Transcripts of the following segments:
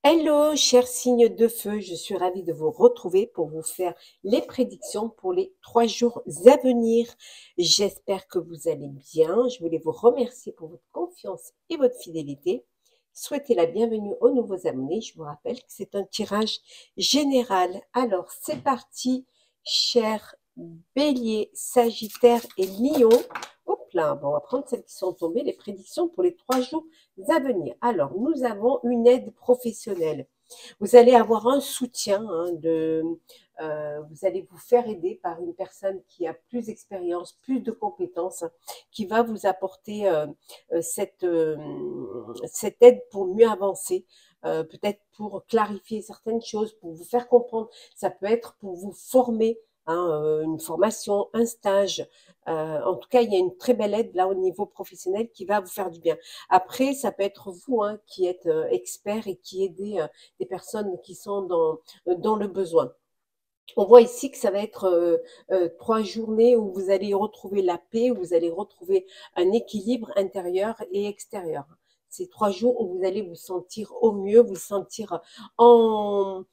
Hello, chers signes de feu, je suis ravie de vous retrouver pour vous faire les prédictions pour les 3 jours à venir. J'espère que vous allez bien. Je voulais vous remercier pour votre confiance et votre fidélité. Souhaitez la bienvenue aux nouveaux abonnés. Je vous rappelle que c'est un tirage général. Alors, c'est parti, chers béliers, sagittaires et lions. Hop là, bon, on va prendre celles qui sont tombées, les prédictions pour les 3 jours à venir. Alors, nous avons une aide professionnelle. Vous allez avoir un soutien, vous allez vous faire aider par une personne qui a plus d'expérience, plus de compétences, qui va vous apporter cette aide pour mieux avancer. Peut-être pour clarifier certaines choses, pour vous faire comprendre. Ça peut être pour vous former, une formation, un stage. En tout cas, il y a une très belle aide là au niveau professionnel qui va vous faire du bien. Après, ça peut être vous qui êtes expert et qui aidez des personnes qui sont dans le besoin. On voit ici que ça va être 3 journées où vous allez retrouver la paix, où vous allez retrouver un équilibre intérieur et extérieur. C'est 3 jours où vous allez vous sentir au mieux, vous sentir en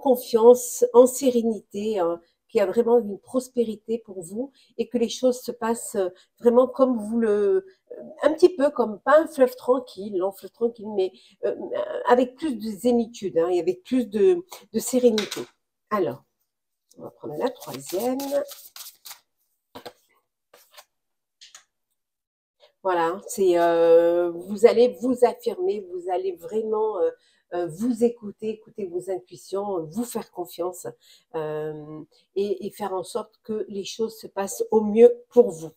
confiance, en sérénité, qu'il y a vraiment une prospérité pour vous et que les choses se passent vraiment comme vous un petit peu comme, pas un fleuve tranquille, long fleuve tranquille, mais avec plus de zénitude et avec plus de sérénité. Alors, on va prendre la troisième. Voilà, vous allez vous affirmer, vous allez vraiment vous écouter, écouter vos intuitions, vous faire confiance et faire en sorte que les choses se passent au mieux pour vous.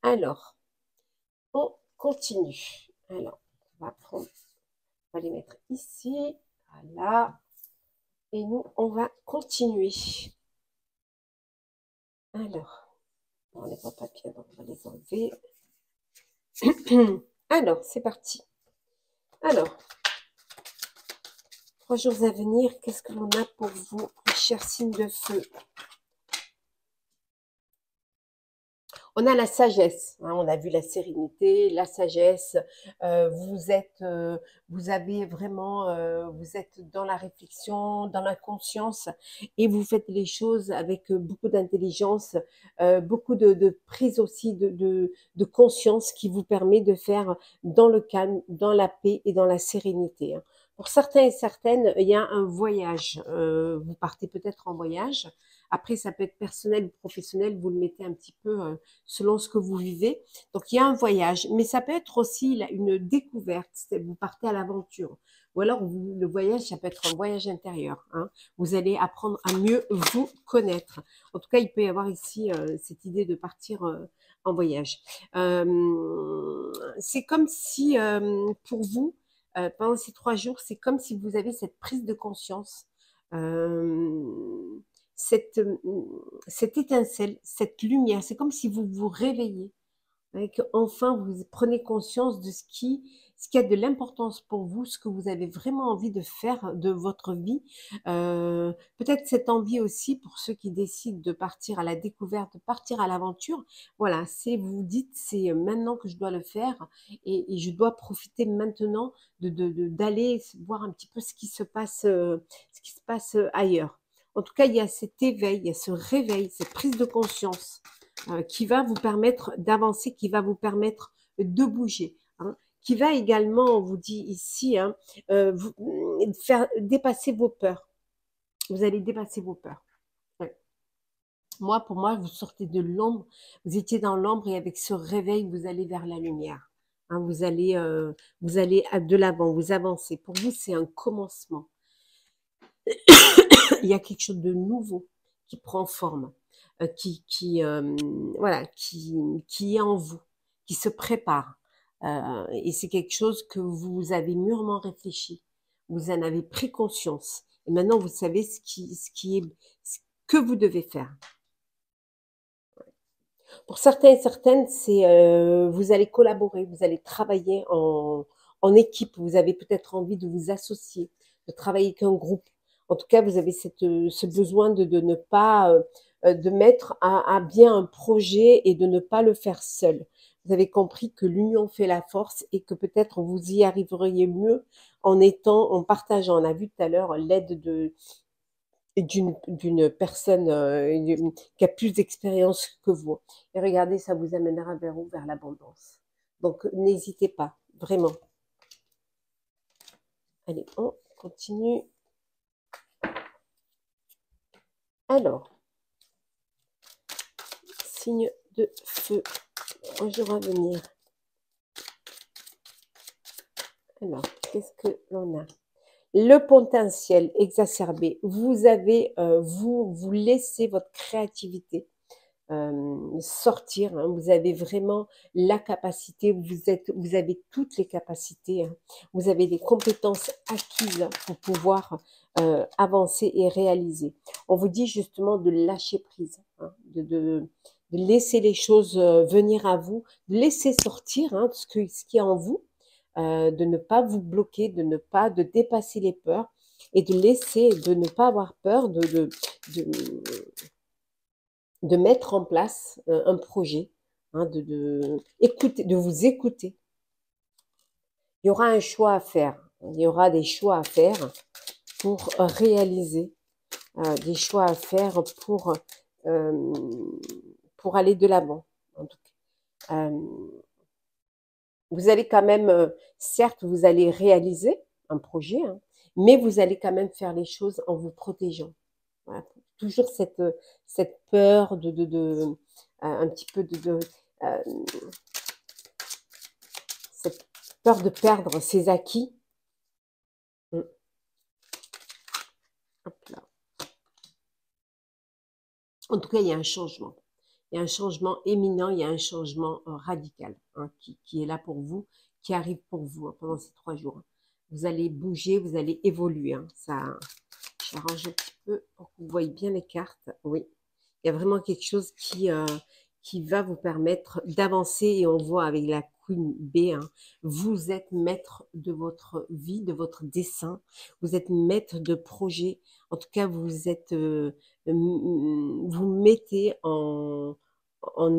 Alors, on continue. Alors, on va les mettre ici, voilà, et nous, on va continuer. Alors, on les voit pas bien, donc on va les enlever. Alors, c'est parti. Alors, 3 jours à venir, qu'est-ce que l'on a pour vous, chers signes de feu? On a la sagesse, on a vu la sérénité, la sagesse. Vous avez vraiment, vous êtes dans la réflexion, dans la conscience, et vous faites les choses avec beaucoup d'intelligence, beaucoup de prise aussi de conscience qui vous permet de faire dans le calme, dans la paix et dans la sérénité. Pour certains et certaines, il y a un voyage. Vous partez peut-être en voyage. Après, ça peut être personnel ou professionnel, vous le mettez un petit peu selon ce que vous vivez. Donc, il y a un voyage, mais ça peut être aussi une découverte. Vous partez à l'aventure. Ou alors, le voyage, ça peut être un voyage intérieur. Vous allez apprendre à mieux vous connaître. En tout cas, il peut y avoir ici cette idée de partir en voyage. C'est comme si, pour vous, pendant ces 3 jours, c'est comme si vous avez cette prise de conscience. Euh, cette, cette étincelle, cette lumière, c'est comme si vous vous réveillez, que enfin vous prenez conscience de ce qui a de l'importance pour vous, ce que vous avez vraiment envie de faire de votre vie. Peut-être cette envie aussi pour ceux qui décident de partir à la découverte, de partir à l'aventure. Voilà, vous dites, c'est maintenant que je dois le faire et je dois profiter maintenant d'aller voir un petit peu ce qui se passe ailleurs. En tout cas, il y a cet éveil, il y a ce réveil, cette prise de conscience qui va vous permettre d'avancer, qui va vous permettre de bouger, qui va également, on vous dit ici, faire dépasser vos peurs. Vous allez dépasser vos peurs. Ouais. Pour moi, vous sortez de l'ombre, vous étiez dans l'ombre et avec ce réveil, vous allez vers la lumière. Vous allez de l'avant, vous avancez. Pour vous, c'est un commencement. Il y a quelque chose de nouveau qui prend forme, voilà, qui est en vous, qui se prépare. Et c'est quelque chose que vous avez mûrement réfléchi. Vous en avez pris conscience. Et maintenant, vous savez ce que vous devez faire. Pour certains et certaines, vous allez collaborer, vous allez travailler en équipe. Vous avez peut-être envie de vous associer, de travailler avec un groupe. En tout cas, vous avez ce besoin de ne pas de mettre à bien un projet et de ne pas le faire seul. Vous avez compris que l'union fait la force et que peut-être vous y arriveriez mieux en partageant. On a vu tout à l'heure l'aide d'une personne qui a plus d'expérience que vous. Et regardez, ça vous amènera vers où? Vers l'abondance. Donc, n'hésitez pas, vraiment. Allez, on continue. Alors, signe de feu, 3 jours à venir. Alors, qu'est-ce que l'on a? Le potentiel exacerbé. Vous avez, vous laissez votre créativité sortir. Hein. Vous avez vraiment la capacité. Vous avez toutes les capacités. Hein. Vous avez des compétences acquises pour pouvoir avancer et réaliser. On vous dit justement de lâcher prise, hein, de laisser les choses venir à vous, de laisser sortir hein, ce qui est en vous. De ne pas vous bloquer, de dépasser les peurs et de ne pas avoir peur de mettre en place un projet, hein, de vous écouter. Il y aura un choix à faire, il y aura des choix à faire pour réaliser, des choix à faire pour aller de l'avant. En tout cas. Vous allez quand même, certes, vous allez réaliser un projet, hein, mais vous allez quand même faire les choses en vous protégeant. Voilà. Toujours cette peur un petit peu cette peur de perdre ses acquis. Hop là. En tout cas, il y a un changement. Il y a un changement éminent, il y a un changement radical hein, qui est là pour vous, qui arrive pour vous hein, pendant ces 3 jours. Vous allez bouger, vous allez évoluer. Hein. Ça, j'arrange un petit peu pour que vous voyez bien les cartes. Oui, il y a vraiment quelque chose qui va vous permettre d'avancer et on voit avec la Queen B, hein, vous êtes maître de votre vie, de votre dessin, vous êtes maître de projet. En tout cas, vous êtes, vous mettez en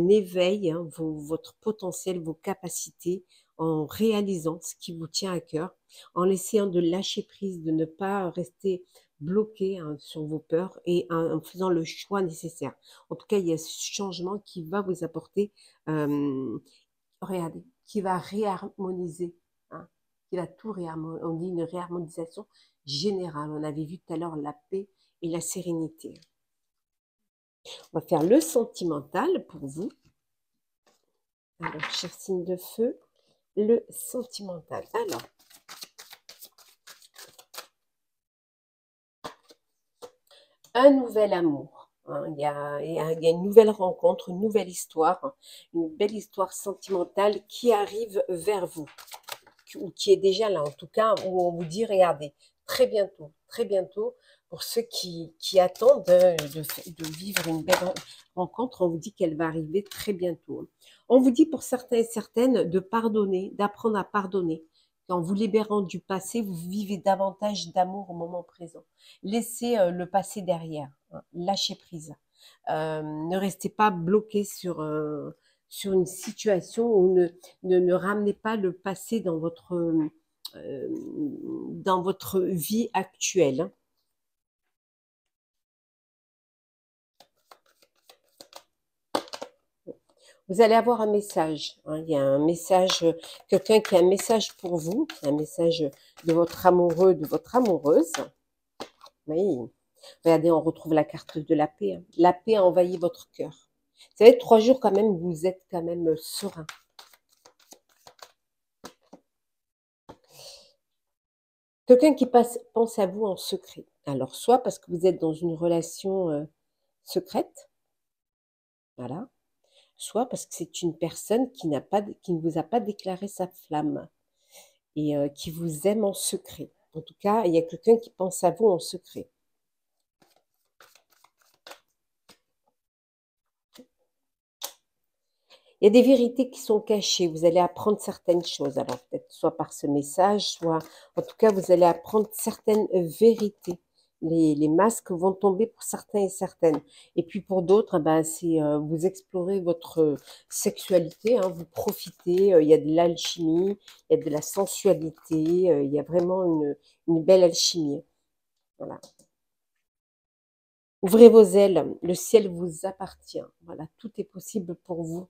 éveil hein, votre potentiel, vos capacités, en réalisant ce qui vous tient à cœur, en essayant de lâcher prise, de ne pas rester bloqué hein, sur vos peurs et en faisant le choix nécessaire. En tout cas, il y a ce changement qui va vous apporter, regardez, qui va réharmoniser, hein, qui va tout réharmoniser. On dit une réharmonisation générale. On avait vu tout à l'heure la paix et la sérénité. On va faire le sentimental pour vous. Alors, cher signe de feu, le sentimental. Alors, un nouvel amour. Hein, il y a une nouvelle rencontre, une nouvelle histoire, une belle histoire sentimentale qui arrive vers vous, ou qui est déjà là en tout cas, où on vous dit, regardez, très bientôt, pour ceux qui attendent de vivre une belle rencontre, on vous dit qu'elle va arriver très bientôt. On vous dit pour certains et certaines de pardonner, d'apprendre à pardonner. En vous libérant du passé, vous vivez davantage d'amour au moment présent. Laissez le passé derrière, hein, lâchez prise. Ne restez pas bloqué sur une situation ou ne ramenez pas le passé dans votre vie actuelle. Hein. Vous allez avoir un message. Hein, il y a un message, quelqu'un qui a un message pour vous, un message de votre amoureux, de votre amoureuse. Oui. Regardez, on retrouve la carte de la paix. Hein. La paix a envahi votre cœur. Vous savez, 3 jours quand même, vous êtes quand même serein. Quelqu'un qui pense à vous en secret. Alors, soit parce que vous êtes dans une relation secrète, voilà, soit parce que c'est une personne qui ne vous a pas déclaré sa flamme et qui vous aime en secret. En tout cas, il y a quelqu'un qui pense à vous en secret. Il y a des vérités qui sont cachées. Vous allez apprendre certaines choses. Alors, peut-être soit par ce message, soit... En tout cas, vous allez apprendre certaines vérités Les masques vont tomber pour certains et certaines. Et puis pour d'autres, ben, c'est vous explorez votre sexualité, hein, vous profitez, il y a de l'alchimie, il y a de la sensualité, il y a vraiment une belle alchimie. Voilà. Ouvrez vos ailes, le ciel vous appartient. Voilà, tout est possible pour vous,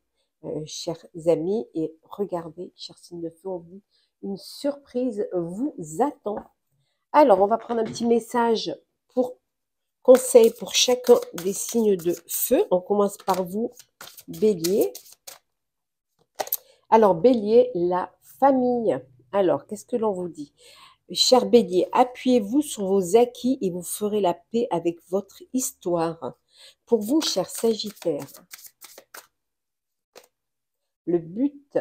chers amis. Et regardez, chers signes de feu, une surprise vous attend. Alors, on va prendre un petit message pour conseil pour chacun des signes de feu. On commence par vous, Bélier. Alors, Bélier, la famille. Alors, qu'est-ce que l'on vous dit? Cher Bélier, appuyez-vous sur vos acquis et vous ferez la paix avec votre histoire. Pour vous, cher Sagittaire, le but.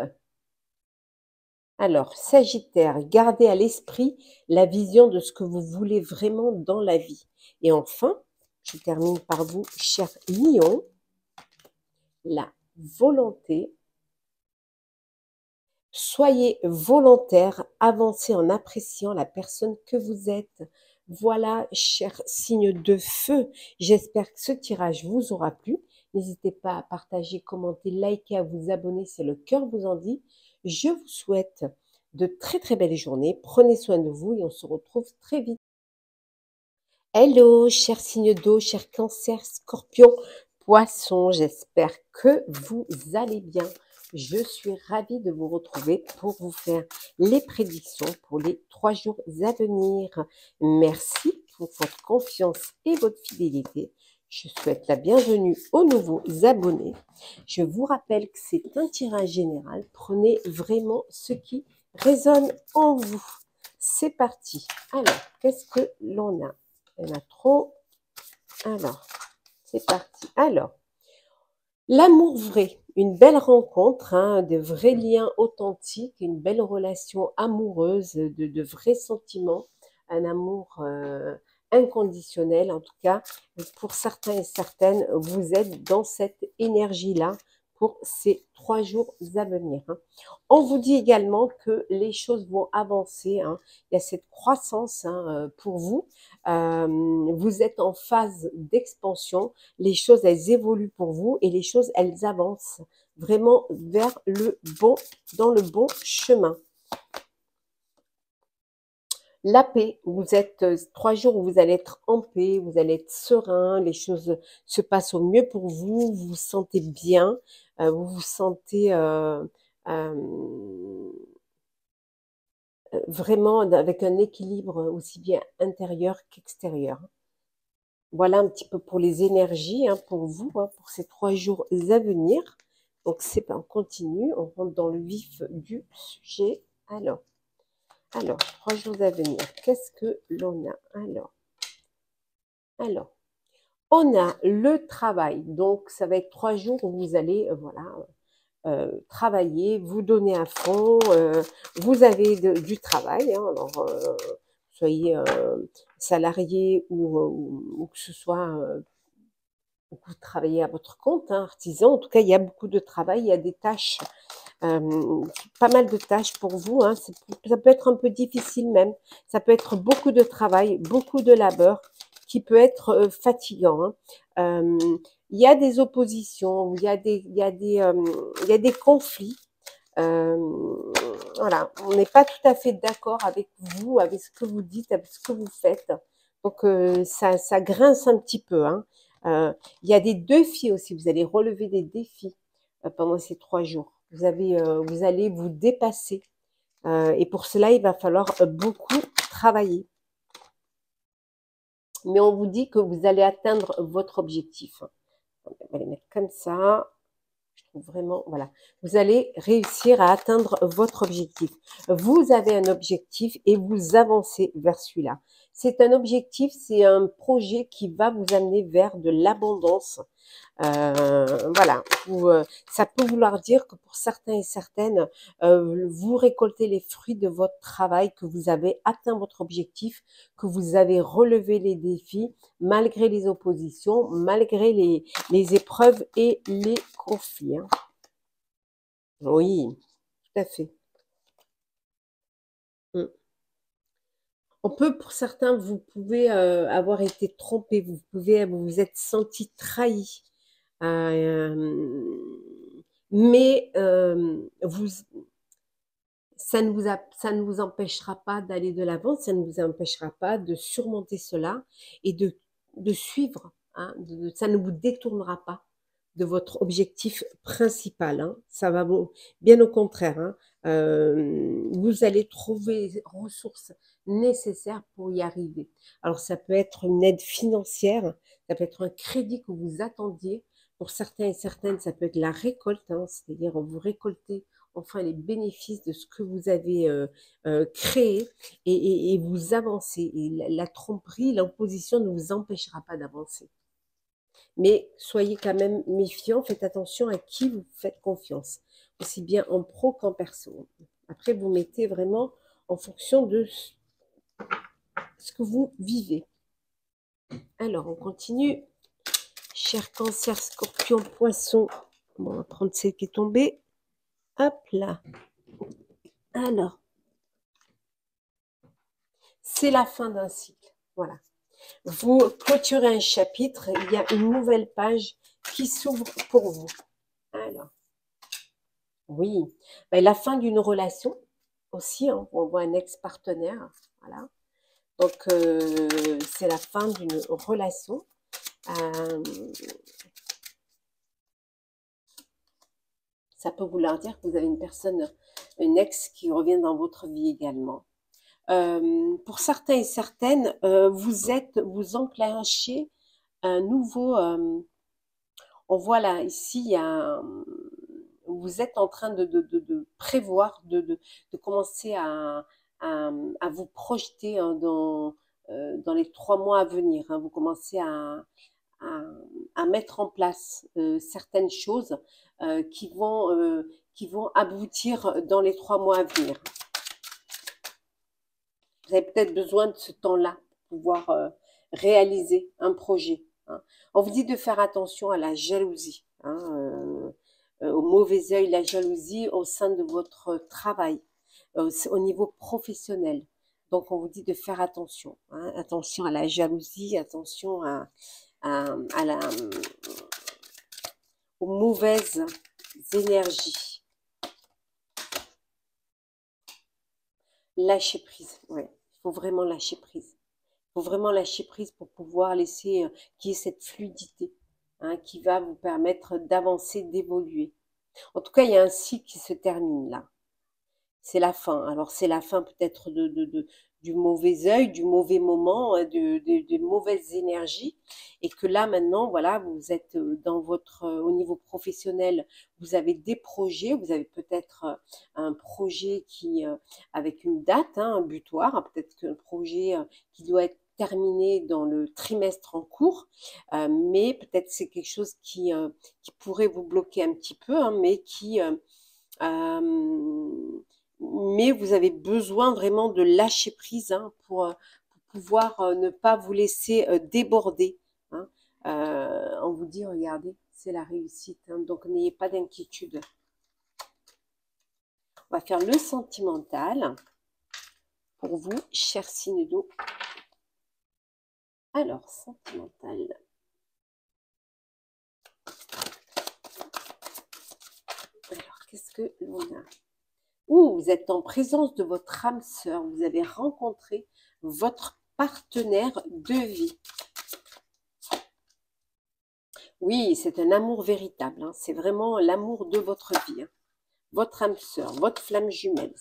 Alors, Sagittaire, gardez à l'esprit la vision de ce que vous voulez vraiment dans la vie. Et enfin, je termine par vous, cher Lion, la volonté. Soyez volontaire, avancez en appréciant la personne que vous êtes. Voilà, cher signe de feu, j'espère que ce tirage vous aura plu. N'hésitez pas à partager, commenter, liker, à vous abonner si le cœur vous en dit. Je vous souhaite de très très belles journées. Prenez soin de vous et on se retrouve très vite. Hello, cher signe d'eau, cher cancer, scorpion, poisson, j'espère que vous allez bien. Je suis ravie de vous retrouver pour vous faire les prédictions pour les 3 jours à venir. Merci pour votre confiance et votre fidélité. Je souhaite la bienvenue aux nouveaux abonnés. Je vous rappelle que c'est un tirage général. Prenez vraiment ce qui résonne en vous. C'est parti. Alors, qu'est-ce que l'on a? Il y en a trop. Alors, c'est parti. Alors, l'amour vrai, une belle rencontre, hein, de vrais liens authentiques, une belle relation amoureuse, de vrais sentiments, un amour inconditionnel. En tout cas, pour certains et certaines, vous êtes dans cette énergie-là pour ces 3 jours à venir. Hein. On vous dit également que les choses vont avancer. Hein. Il y a cette croissance hein, pour vous. Vous êtes en phase d'expansion. Les choses, elles évoluent pour vous et les choses, elles avancent vraiment vers le bon, dans le bon chemin. La paix, vous êtes 3 jours où vous allez être en paix, vous allez être serein, les choses se passent au mieux pour vous, vous vous sentez bien, vous vous sentez vraiment avec un équilibre aussi bien intérieur qu'extérieur. Voilà un petit peu pour les énergies hein, pour vous, hein, pour ces 3 jours à venir. Donc c'est on continue, on rentre dans le vif du sujet. Alors, 3 jours à venir, qu'est-ce que l'on a? Alors, on a le travail. Donc ça va être 3 jours où vous allez, voilà, travailler, vous donner à fond, vous avez du travail, hein, alors soyez salarié ou que ce soit que vous travaillez à votre compte, hein, artisan, en tout cas il y a beaucoup de travail, il y a des tâches, pas mal de tâches pour vous, hein, ça peut être un peu difficile même, ça peut être beaucoup de travail, beaucoup de labeur qui peut être fatigant. Hein. Il y a des oppositions, il y a des conflits. Euh, voilà, on n'est pas tout à fait d'accord avec vous, avec ce que vous dites, avec ce que vous faites. Donc ça grince un petit peu. Hein. Il y a des défis aussi. Vous allez relever des défis pendant ces 3 jours. Vous allez vous dépasser. Et pour cela, il va falloir beaucoup travailler. Mais on vous dit que vous allez atteindre votre objectif. On va les mettre comme ça. Je trouve vraiment, voilà. Vous allez réussir à atteindre votre objectif. Vous avez un objectif et vous avancez vers celui-là. C'est un objectif, c'est un projet qui va vous amener vers de l'abondance. Voilà, ça peut vouloir dire que pour certains et certaines, vous récoltez les fruits de votre travail, que vous avez atteint votre objectif, que vous avez relevé les défis, malgré les oppositions, malgré les épreuves et les conflits. Hein. Oui, tout à fait. Mm. On peut, pour certains, vous pouvez avoir été trompé, vous pouvez vous êtes senti trahi, mais vous, ça ne vous empêchera pas d'aller de l'avant, ça ne vous empêchera pas de surmonter cela et de suivre, hein, ça ne vous détournera pas de votre objectif principal, hein. Ça va bien au contraire, hein. Vous allez trouver les ressources nécessaires pour y arriver. Alors ça peut être une aide financière, ça peut être un crédit que vous attendiez. Pour certains et certaines, ça peut être la récolte, hein, c'est-à-dire vous récoltez enfin les bénéfices de ce que vous avez créé et vous avancez. Et la tromperie, l'opposition ne vous empêchera pas d'avancer. Mais soyez quand même méfiants, faites attention à qui vous faites confiance, aussi bien en pro qu'en perso. Après, vous mettez vraiment en fonction de ce que vous vivez. Alors, on continue. Cher Cancer, Scorpion, Poisson. Bon, on va prendre celle qui est tombée. Hop là. Alors, c'est la fin d'un cycle. Voilà. Vous clôturez un chapitre, il y a une nouvelle page qui s'ouvre pour vous. Alors, oui, ben, la fin d'une relation aussi, hein, on voit un ex-partenaire, voilà. Donc, c'est la fin d'une relation. Ça peut vouloir dire que vous avez une personne, une ex qui revient dans votre vie également. Pour certains et certaines, vous enclenchez un nouveau, on voit là, ici, il y a vous êtes en train de prévoir, de commencer à vous projeter, hein, dans les 3 mois à venir, hein. Vous commencez à, à mettre en place certaines choses qui vont aboutir dans les 3 mois à venir. Vous avez peut-être besoin de ce temps-là pour pouvoir réaliser un projet, hein. On vous dit de faire attention à la jalousie, hein, au mauvais œil, la jalousie au sein de votre travail, au niveau professionnel. Donc, on vous dit de faire attention, hein, attention à la jalousie, attention à aux mauvaises énergies. Lâcher prise, ouais. Il faut vraiment lâcher prise. Il faut vraiment lâcher prise pour pouvoir laisser qu'il y ait cette fluidité, hein, qui va vous permettre d'avancer, d'évoluer. En tout cas, il y a un cycle qui se termine là. C'est la fin. Alors, c'est la fin peut-être du mauvais œil, du mauvais moment, de mauvaises énergies. Et que là, maintenant, voilà, vous êtes dans au niveau professionnel, vous avez des projets, vous avez peut-être un projet avec une date, hein, un butoir, hein, peut-être qu'un projet qui doit être terminé dans le trimestre en cours, mais peut-être c'est quelque chose qui pourrait vous bloquer un petit peu, hein, mais vous avez besoin vraiment de lâcher prise, hein, pour pouvoir ne pas vous laisser déborder, hein. On vous dit, regardez, c'est la réussite, hein, donc n'ayez pas d'inquiétude. On va faire le sentimental pour vous, cher signe d'eau. Alors, sentimental. Alors, qu'est-ce que l'on a? Ouh, vous êtes en présence de votre âme sœur, vous avez rencontré votre partenaire de vie. Oui, c'est un amour véritable, hein, c'est vraiment l'amour de votre vie, hein. Votre âme sœur, votre flamme jumelle.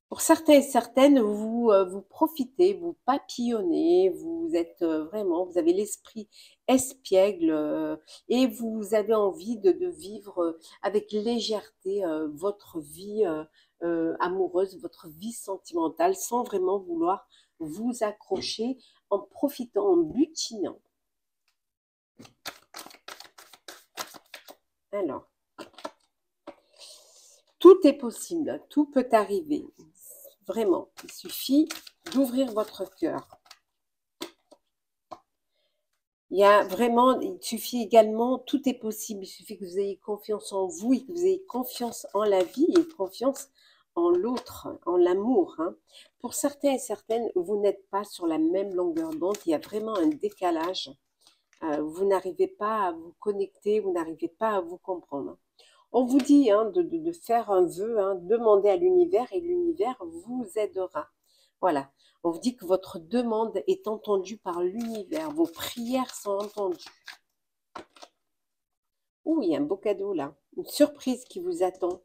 Pour certains et certaines, vous profitez, vous papillonnez, vous êtes vraiment, vous avez l'esprit espiègle et vous avez envie de vivre avec légèreté votre vie amoureuse, votre vie sentimentale, sans vraiment vouloir vous accrocher, en profitant, en butinant. Alors, tout est possible, tout peut arriver. Vraiment, il suffit d'ouvrir votre cœur. Il suffit également, tout est possible, il suffit que vous ayez confiance en vous et que vous ayez confiance en la vie et confiance en l'autre, en l'amour. Hein. Pour certains et certaines, vous n'êtes pas sur la même longueur d'onde. Il y a vraiment un décalage. Vous n'arrivez pas à vous connecter, vous n'arrivez pas à vous comprendre. On vous dit hein, de faire un vœu, hein, demander à l'univers et l'univers vous aidera. Voilà. On vous dit que votre demande est entendue par l'univers. Vos prières sont entendues. Ouh, il y a un beau cadeau là. Une surprise qui vous attend.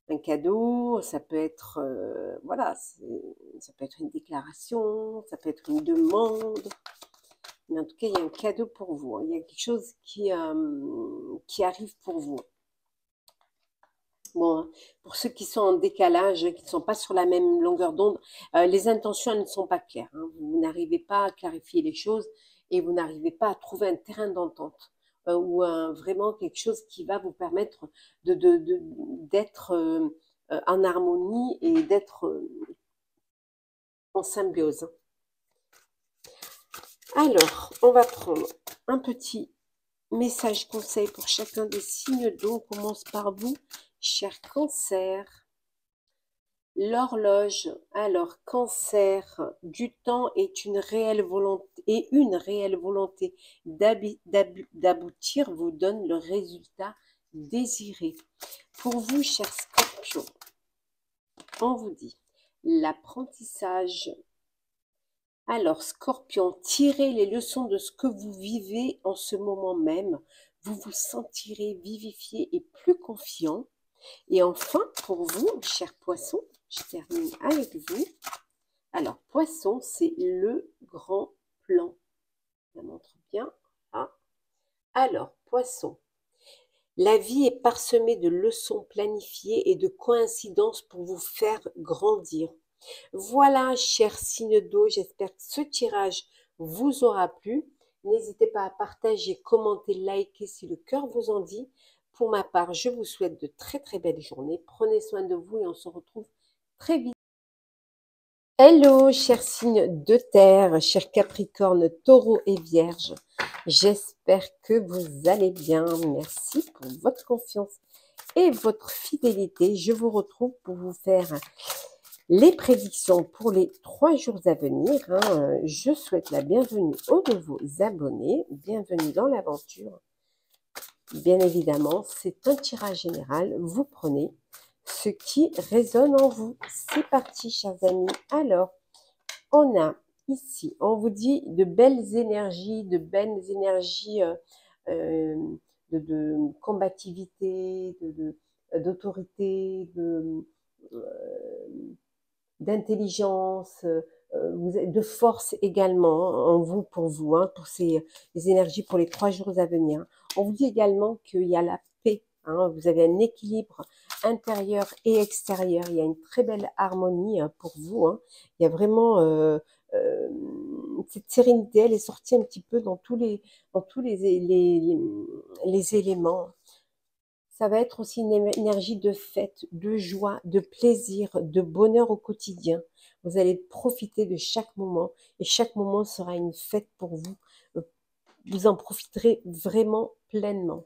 Un cadeau, ça peut être, voilà, ça peut être une déclaration, ça peut être une demande. Mais en tout cas, il y a un cadeau pour vous. Hein. Il y a quelque chose qui arrive pour vous. Bon, pour ceux qui sont en décalage, qui ne sont pas sur la même longueur d'onde, les intentions elles ne sont pas claires. Hein. Vous n'arrivez pas à clarifier les choses et vous n'arrivez pas à trouver un terrain d'entente ou vraiment quelque chose qui va vous permettre d'être en harmonie et d'être en symbiose. Alors, on va prendre un petit message conseil pour chacun des signes d'eau. On commence par vous, cher Cancer. L'horloge, alors Cancer, du temps est une réelle volonté d'aboutir vous donne le résultat désiré. Pour vous, cher Scorpion, on vous dit l'apprentissage. Alors, Scorpion, tirez les leçons de ce que vous vivez en ce moment même. Vous vous sentirez vivifié et plus confiant. Et enfin, pour vous, cher Poisson, je termine avec vous. Alors, Poisson, c'est le grand plan. Je montre bien. Ah. Alors, Poisson, la vie est parsemée de leçons planifiées et de coïncidences pour vous faire grandir. Voilà, cher signe d'eau, j'espère que ce tirage vous aura plu. N'hésitez pas à partager, commenter, liker si le cœur vous en dit. Pour ma part, je vous souhaite de très très belles journées. Prenez soin de vous et on se retrouve très vite. Hello, chers signes de terre, chers Capricorne, Taureau et Vierge. J'espère que vous allez bien. Merci pour votre confiance et votre fidélité. Je vous retrouve pour vous faire les prédictions pour les 3 jours à venir. Hein. Je souhaite la bienvenue aux nouveaux abonnés. Bienvenue dans l'aventure. Bien évidemment, c'est un tirage général. Vous prenez ce qui résonne en vous. C'est parti, chers amis. Alors, on a ici, on vous dit de belles énergies, de combativité, d'autorité, d'intelligence, de force également en vous, pour vous, hein, pour les énergies pour les 3 jours à venir. On vous dit également qu'il y a la paix, hein, vous avez un équilibre intérieur et extérieur, il y a une très belle harmonie hein, pour vous. Hein. Il y a vraiment cette sérénité, elle est sortie un petit peu dans tous les éléments. Ça va être aussi une énergie de fête, de joie, de plaisir, de bonheur au quotidien. Vous allez profiter de chaque moment et chaque moment sera une fête pour vous. Vous en profiterez vraiment pleinement.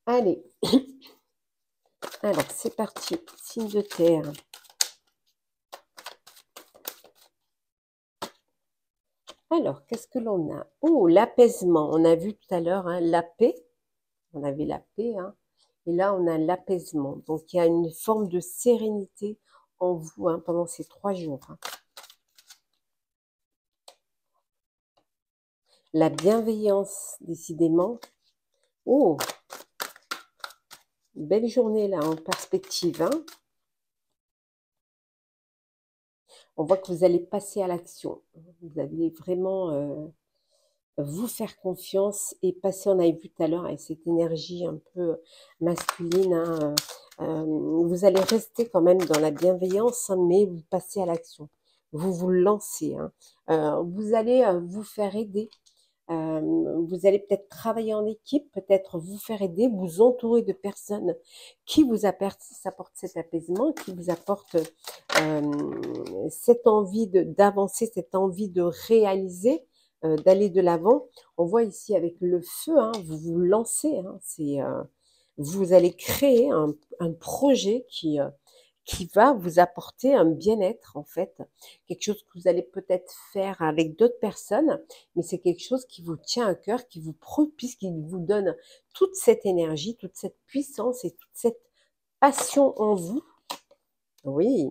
Allez, alors c'est parti, signe de terre. Alors, qu'est-ce que l'on a? Oh, l'apaisement. On a vu tout à l'heure hein, la paix. On avait la paix. Hein. Et là, on a l'apaisement. Donc, il y a une forme de sérénité en vous hein, pendant ces 3 jours. Hein. La bienveillance, décidément. Oh, belle journée là en perspective. Hein. On voit que vous allez passer à l'action. Vous allez vraiment vous faire confiance et passer, on avait vu tout à l'heure, avec cette énergie un peu masculine. Hein, vous allez rester quand même dans la bienveillance, hein, mais vous passez à l'action. Vous vous lancez. Hein. Vous allez vous faire aider. Vous allez peut-être travailler en équipe, peut-être vous faire aider, vous entourer de personnes qui vous apportent cet apaisement, qui vous apportent cette envie d'avancer, cette envie de réaliser, d'aller de l'avant. On voit ici avec le feu, hein, vous vous lancez, hein, vous allez créer un projet qui va vous apporter un bien-être, en fait. Quelque chose que vous allez peut-être faire avec d'autres personnes, mais c'est quelque chose qui vous tient à cœur, qui vous propice, qui vous donne toute cette énergie, toute cette puissance et toute cette passion en vous. Oui,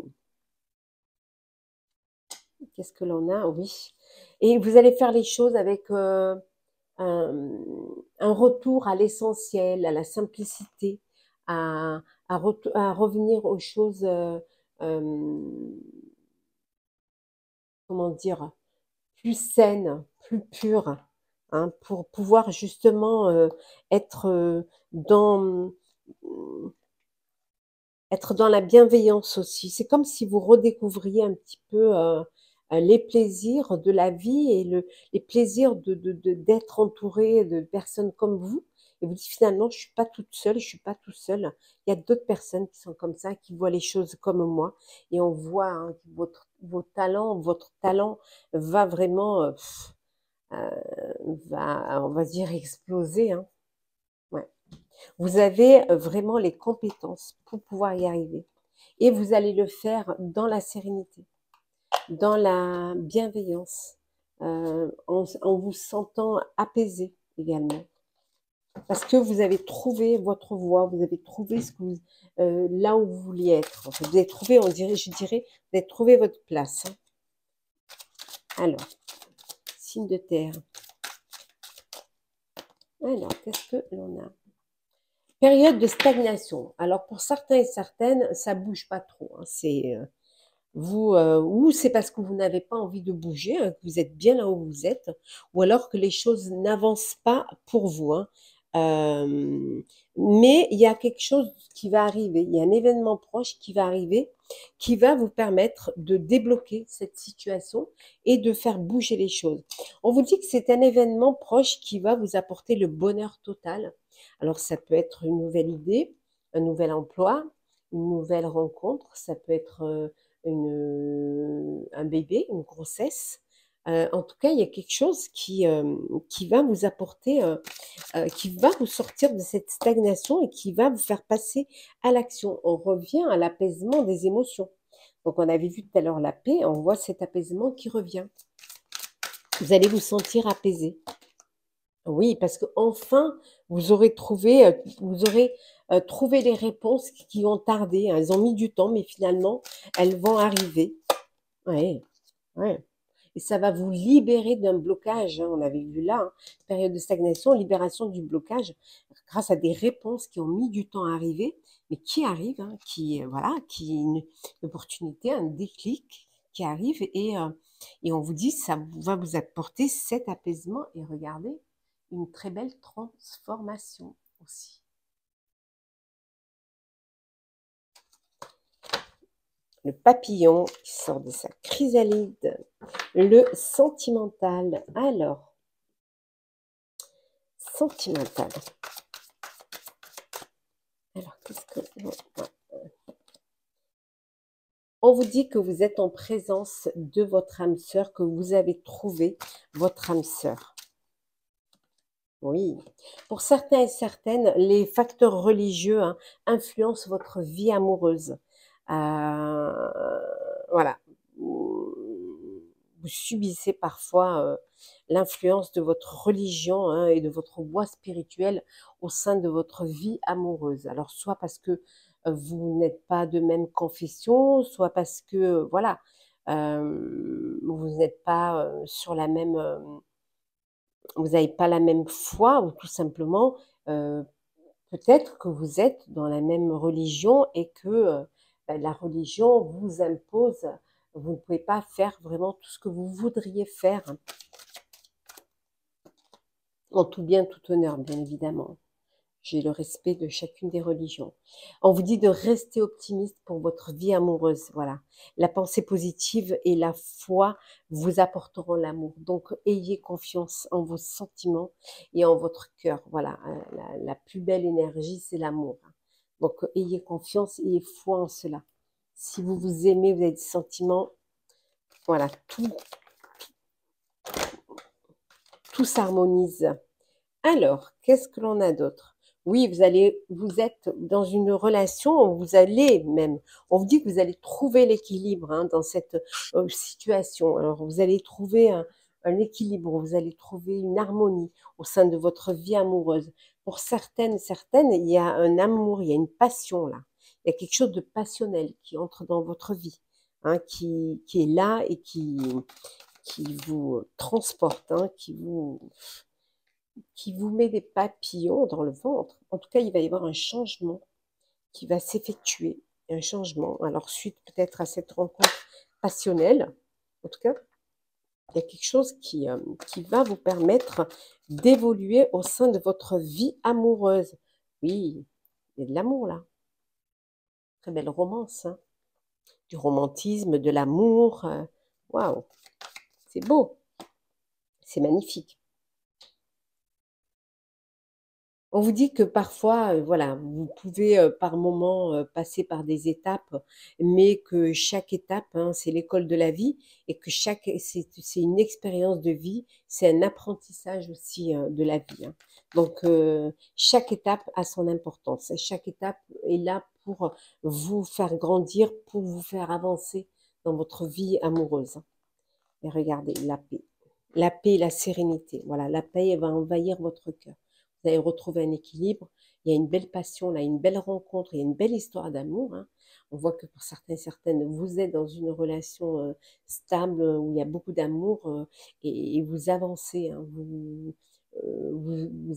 qu'est-ce que l'on a? Oui. Et vous allez faire les choses avec un, un retour à l'essentiel, à la simplicité, à, à revenir aux choses, comment dire, plus saines, plus pures, hein, pour pouvoir justement être dans être dans la bienveillance aussi. C'est comme si vous redécouvriez un petit peu les plaisirs de la vie et les plaisirs d'être entouré de personnes comme vous. Et vous dites finalement, je suis pas toute seule, je suis pas tout seul. Il y a d'autres personnes qui sont comme ça, qui voient les choses comme moi. Et on voit hein, que votre talent va vraiment, euh, on va dire, exploser. Hein. Ouais. Vous avez vraiment les compétences pour pouvoir y arriver. Et vous allez le faire dans la sérénité, dans la bienveillance, en vous sentant apaisé également. Parce que vous avez trouvé votre voie, vous avez trouvé ce que vous, là où vous vouliez être. En fait. Vous avez trouvé, je dirais, vous avez trouvé votre place. Hein. Alors, signe de terre. Alors, qu'est-ce que l'on a? Période de stagnation. Alors, pour certains et certaines, ça bouge pas trop. Hein. C'est vous, ou c'est parce que vous n'avez pas envie de bouger, hein, que vous êtes bien là où vous êtes, ou alors que les choses n'avancent pas pour vous. Hein. Mais il y a quelque chose qui va arriver, il y a un événement proche qui va arriver, qui va vous permettre de débloquer cette situation et de faire bouger les choses. On vous dit que c'est un événement proche qui va vous apporter le bonheur total. Alors ça peut être une nouvelle idée, un nouvel emploi, une nouvelle rencontre, ça peut être un bébé, une grossesse. En tout cas, il y a quelque chose qui va vous apporter, qui va vous sortir de cette stagnation et qui va vous faire passer à l'action. On revient à l'apaisement des émotions. Donc, on avait vu tout à l'heure la paix, on voit cet apaisement qui revient. Vous allez vous sentir apaisé. Oui, parce que enfin, vous aurez trouvé les réponses qui ont tardé. Hein. Elles ont mis du temps, mais finalement, elles vont arriver. Ouais, ouais. Et ça va vous libérer d'un blocage. Hein, on avait vu là, hein, période de stagnation, libération du blocage, grâce à des réponses qui ont mis du temps à arriver, mais qui arrivent, hein, voilà, une opportunité, un déclic qui arrive et on vous dit ça va vous apporter cet apaisement et regardez, une très belle transformation aussi. Le papillon qui sort de sa chrysalide, le sentimental. Alors, sentimental. Alors, qu'est-ce que... On vous dit que vous êtes en présence de votre âme sœur, que vous avez trouvé votre âme sœur. Oui. Pour certains et certaines, les facteurs religieux hein, influencent votre vie amoureuse. Voilà. Vous subissez parfois l'influence de votre religion hein, et de votre voie spirituelle au sein de votre vie amoureuse. Alors, soit parce que vous n'êtes pas de même confession, soit parce que, voilà, vous n'êtes pas sur la même... vous n'avez pas la même foi, ou tout simplement, peut-être que vous êtes dans la même religion et que la religion vous impose, vous ne pouvez pas faire vraiment tout ce que vous voudriez faire, en tout bien, tout honneur, bien évidemment. J'ai le respect de chacune des religions. On vous dit de rester optimiste pour votre vie amoureuse. Voilà. La pensée positive et la foi vous apporteront l'amour. Donc, ayez confiance en vos sentiments et en votre cœur. Voilà. La plus belle énergie, c'est l'amour. Donc, ayez confiance et foi en cela. Si vous vous aimez, vous avez des sentiments, voilà, tout s'harmonise. Alors, qu'est-ce que l'on a d'autre? Oui, vous êtes dans une relation où on vous dit que vous allez trouver l'équilibre hein, dans cette situation. Alors, vous allez trouver un équilibre, vous allez trouver une harmonie au sein de votre vie amoureuse. Pour certaines, il y a un amour, il y a une passion là. Il y a quelque chose de passionnel qui entre dans votre vie, hein, qui est là et qui vous transporte, hein, qui vous met des papillons dans le ventre. En tout cas, il va y avoir un changement qui va s'effectuer, un changement. Alors, suite peut-être à cette rencontre passionnelle, en tout cas, il y a quelque chose qui va vous permettre d'évoluer au sein de votre vie amoureuse. Oui, il y a de l'amour là. Très belle romance, hein. Du romantisme, de l'amour. Waouh, c'est beau, c'est magnifique. On vous dit que parfois, voilà, vous pouvez, par moment, passer par des étapes, mais que chaque étape, hein, c'est l'école de la vie et que c'est une expérience de vie, c'est un apprentissage aussi, de la vie, hein. Donc chaque étape a son importance et chaque étape est là pour vous faire grandir, pour vous faire avancer dans votre vie amoureuse. Et regardez, la paix et la sérénité. Voilà, la paix elle va envahir votre cœur. Vous allez retrouver un équilibre. Il y a une belle passion, là, une belle rencontre, il y a une belle histoire d'amour, hein. On voit que pour certaines, vous êtes dans une relation stable où il y a beaucoup d'amour et vous avancez, hein, vous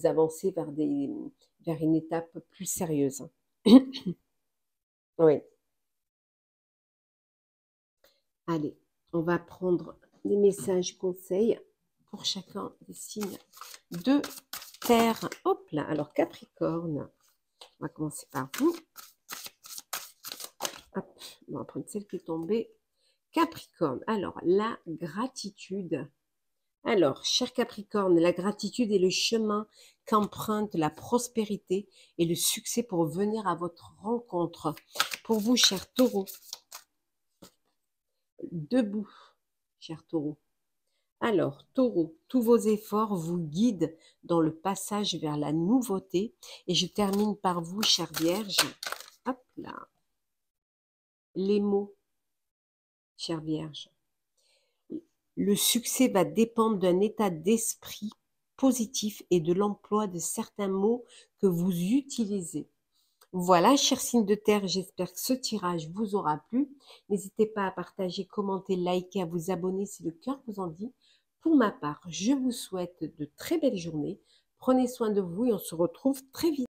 avancez vers une étape plus sérieuse. Oui. Allez, on va prendre des messages conseils pour chacun des signes de terre. Hop là, alors Capricorne, on va commencer par vous. Hop, on va prendre celle qui est tombée. Capricorne, alors la gratitude. Alors, cher Capricorne, la gratitude est le chemin qu'emprunte la prospérité et le succès pour venir à votre rencontre. Pour vous, cher Taureau, debout, cher Taureau. Alors, Taureau, tous vos efforts vous guident dans le passage vers la nouveauté. Et je termine par vous, chère Vierge. Hop là. Les mots, chère Vierge. Le succès va dépendre d'un état d'esprit positif et de l'emploi de certains mots que vous utilisez. Voilà, chers signes de terre, j'espère que ce tirage vous aura plu. N'hésitez pas à partager, commenter, liker, à vous abonner si le cœur vous en dit. Pour ma part, je vous souhaite de très belles journées. Prenez soin de vous et on se retrouve très vite.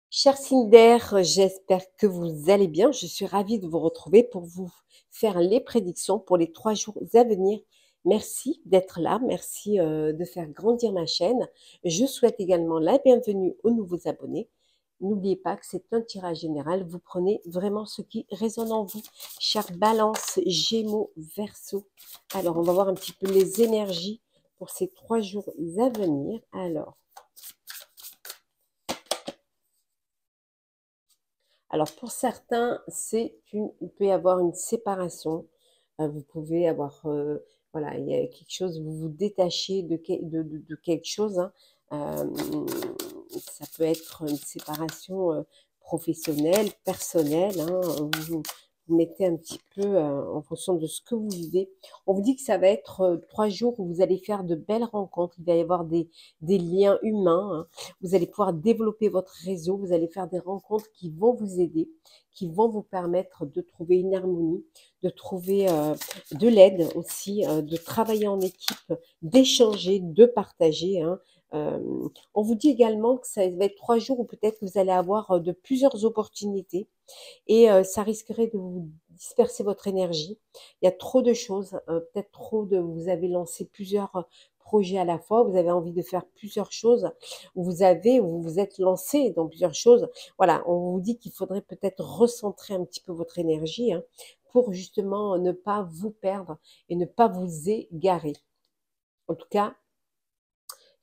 Chers signes d'air, j'espère que vous allez bien. Je suis ravie de vous retrouver pour vous faire les prédictions pour les 3 jours à venir. Merci d'être là, merci de faire grandir ma chaîne. Je souhaite également la bienvenue aux nouveaux abonnés. N'oubliez pas que c'est un tirage général. Vous prenez vraiment ce qui résonne en vous. Chère Balance, Gémeaux, Verseau. Alors, on va voir un petit peu les énergies pour ces 3 jours à venir. Alors pour certains, il peut y avoir une séparation. Vous pouvez avoir, voilà, il y a quelque chose, vous vous détachez de quelque chose, hein. Euh, Ça peut être une séparation professionnelle, personnelle, hein. Vous mettez un petit peu en fonction de ce que vous vivez. On vous dit que ça va être 3 jours où vous allez faire de belles rencontres. Il va y avoir des liens humains, hein. Vous allez pouvoir développer votre réseau, vous allez faire des rencontres qui vont vous aider, qui vont vous permettre de trouver une harmonie, de trouver de l'aide aussi, de travailler en équipe, d'échanger, de partager, hein. On vous dit également que ça va être 3 jours où peut-être que vous allez avoir de plusieurs opportunités et ça risquerait de vous disperser votre énergie. Il y a trop de choses, peut-être vous avez lancé plusieurs projets à la fois, vous avez envie de faire plusieurs choses, ou vous vous êtes lancé dans plusieurs choses. Voilà, on vous dit qu'il faudrait peut-être recentrer un petit peu votre énergie, hein, pour justement ne pas vous perdre et ne pas vous égarer. En tout cas,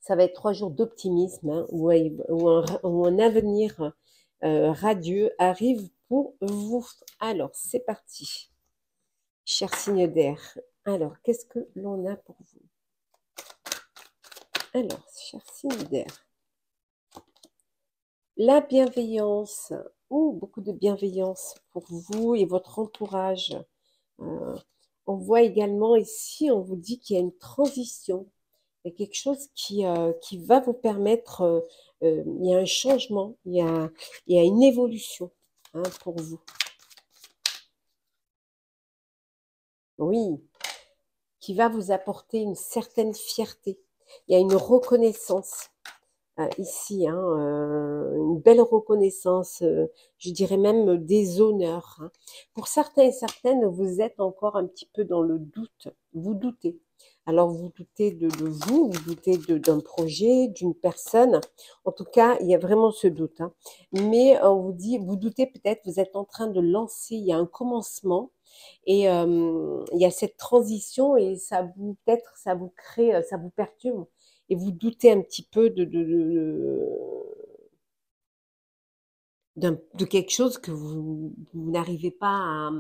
ça va être 3 jours d'optimisme, hein, où un avenir radieux arrive pour vous. Alors, c'est parti, cher signe d'air. Alors, qu'est-ce que l'on a pour vous? Alors, cher signe d'air. La bienveillance, beaucoup de bienveillance pour vous et votre entourage. Euh, on voit également ici, on vous dit qu'il y a une transition. Il y a quelque chose qui va vous permettre, il y a un changement, il y a une évolution, hein, pour vous. Oui, qui va vous apporter une certaine fierté. Il y a une reconnaissance ici, hein, une belle reconnaissance, je dirais même des honneurs, hein. Pour certains et certaines, vous êtes encore un petit peu dans le doute, vous doutez. Alors vous doutez de vous, vous doutez d'un projet, d'une personne. En tout cas, il y a vraiment ce doute, hein. Mais on vous dit, vous doutez peut-être, vous êtes en train de lancer, il y a un commencement et il y a cette transition et ça vous peut-être ça vous crée, ça vous perturbe et vous doutez un petit peu de quelque chose que vous n'arrivez pas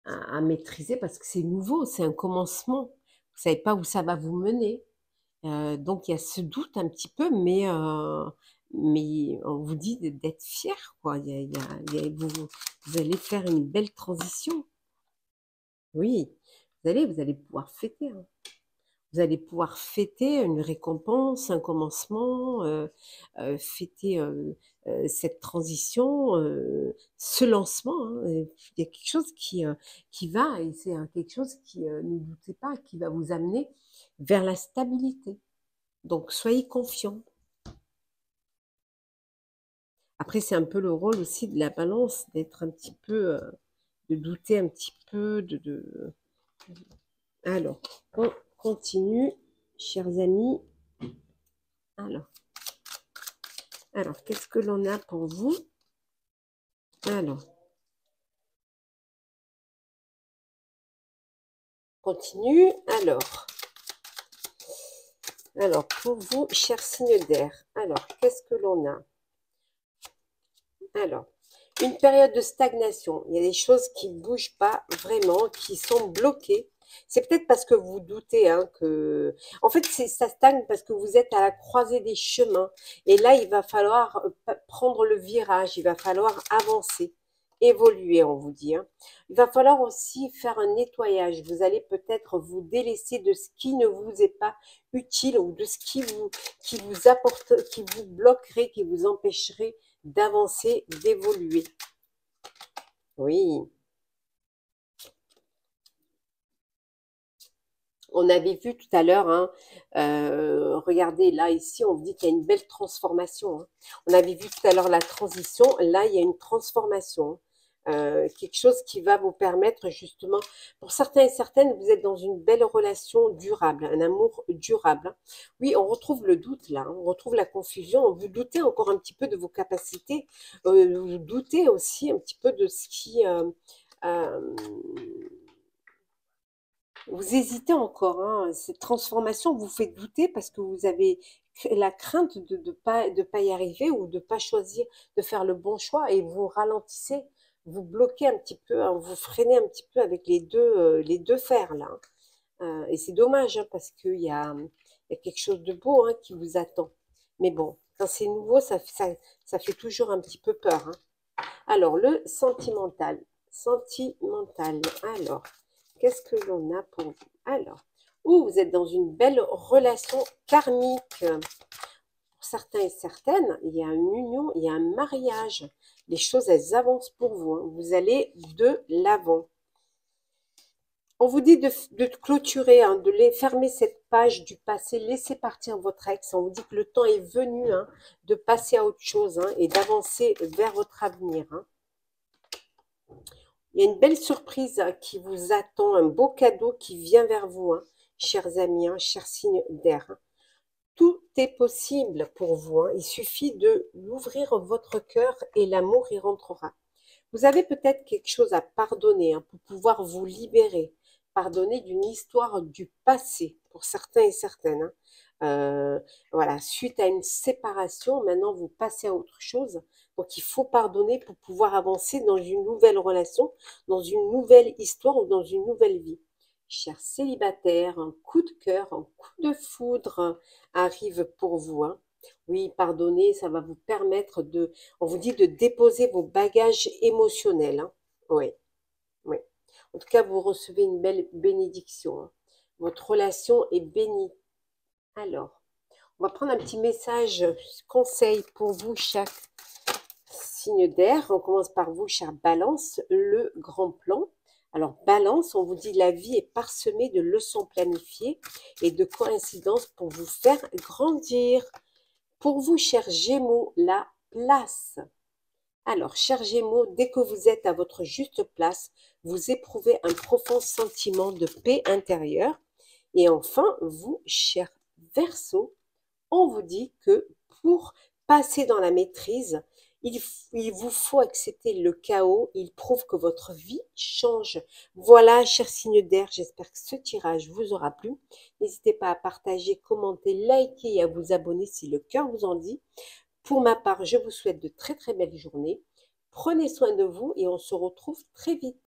à maîtriser parce que c'est nouveau, c'est un commencement. Vous savez pas où ça va vous mener. Donc il y a ce doute un petit peu, mais on vous dit d'être fier, quoi. Vous allez faire une belle transition. Oui, vous allez pouvoir fêter, hein. Vous allez pouvoir fêter une récompense, un commencement, fêter cette transition, ce lancement, hein. Il y a quelque chose qui va, et c'est quelque chose qui, ne doutez pas, qui va vous amener vers la stabilité. Donc, soyez confiants. Après, c'est un peu le rôle aussi de la balance, d'être un petit peu, de douter un petit peu, Alors, on continue, chers amis. Alors, qu'est-ce que l'on a pour vous? Alors, continue. Pour vous, chers signes d'air. Alors, qu'est-ce que l'on a? Alors, une période de stagnation. Il y a des choses qui ne bougent pas vraiment, qui sont bloquées. C'est peut-être parce que vous doutez, hein, que... En fait, ça stagne parce que vous êtes à la croisée des chemins. Et là, il va falloir prendre le virage, il va falloir avancer, évoluer, on vous dit, hein. Il va falloir aussi faire un nettoyage. Vous allez peut-être vous délaisser de ce qui ne vous est pas utile ou de ce qui vous apporte, qui vous bloquerait, qui vous empêcherait d'avancer, d'évoluer. Oui. On avait vu tout à l'heure, hein, regardez, là, ici, on vous dit qu'il y a une belle transformation, hein. On avait vu tout à l'heure la transition. Là, il y a une transformation, hein. Quelque chose qui va vous permettre justement, pour certains et certaines, vous êtes dans une belle relation durable, un amour durable, hein. Oui, on retrouve le doute là, hein, on retrouve la confusion. Vous doutez encore un petit peu de vos capacités, vous doutez aussi un petit peu de ce qui... euh, vous hésitez encore, hein. Cette transformation vous fait douter parce que vous avez la crainte de pas y arriver ou de pas choisir de faire le bon choix et vous ralentissez, vous bloquez un petit peu, hein, vous freinez un petit peu avec les deux fers là, hein. Et c'est dommage, hein, parce qu'il y a quelque chose de beau, hein, qui vous attend. Mais bon, quand c'est nouveau, ça fait toujours un petit peu peur, hein. Alors, le sentimental. Sentimental. Alors, qu'est-ce que l'on a pour vous? Alors, vous êtes dans une belle relation karmique. Pour certains et certaines, il y a une union, il y a un mariage. Les choses, elles avancent pour vous, hein. Vous allez de l'avant. On vous dit de clôturer, hein, de les fermer cette page du passé, laisser partir votre ex. On vous dit que le temps est venu, hein, de passer à autre chose, hein, et d'avancer vers votre avenir, hein. Il y a une belle surprise, hein, qui vous attend, un beau cadeau qui vient vers vous, hein, chers amis, hein, chers signes d'air, hein. Tout est possible pour vous, hein. Il suffit de l'ouvrir votre cœur et l'amour y rentrera. Vous avez peut-être quelque chose à pardonner, hein, pour pouvoir vous libérer. Pardonner d'une histoire du passé, pour certains et certaines, hein. Voilà, suite à une séparation, maintenant vous passez à autre chose. Donc il faut pardonner pour pouvoir avancer dans une nouvelle relation, dans une nouvelle histoire ou dans une nouvelle vie. Chers célibataires, un coup de cœur, un coup de foudre arrive pour vous, hein. Oui, pardonner, ça va vous permettre de, on vous dit de déposer vos bagages émotionnels, hein. Oui, oui. En tout cas, vous recevez une belle bénédiction, hein. Votre relation est bénie. Alors, on va prendre un petit message, conseil pour vous, chaque signe d'air. On commence par vous, chère Balance, le grand plan. Alors, Balance, on vous dit la vie est parsemée de leçons planifiées et de coïncidences pour vous faire grandir. Pour vous, chers Gémeaux, la place. Alors, chers Gémeaux, dès que vous êtes à votre juste place, vous éprouvez un profond sentiment de paix intérieure. Et enfin, vous, chers Verseaux, on vous dit que pour passer dans la maîtrise, il vous faut accepter le chaos. Il prouve que votre vie change. Voilà, chers signes d'air, j'espère que ce tirage vous aura plu. N'hésitez pas à partager, commenter, liker et à vous abonner si le cœur vous en dit. Pour ma part, je vous souhaite de très très belles journées. Prenez soin de vous et on se retrouve très vite.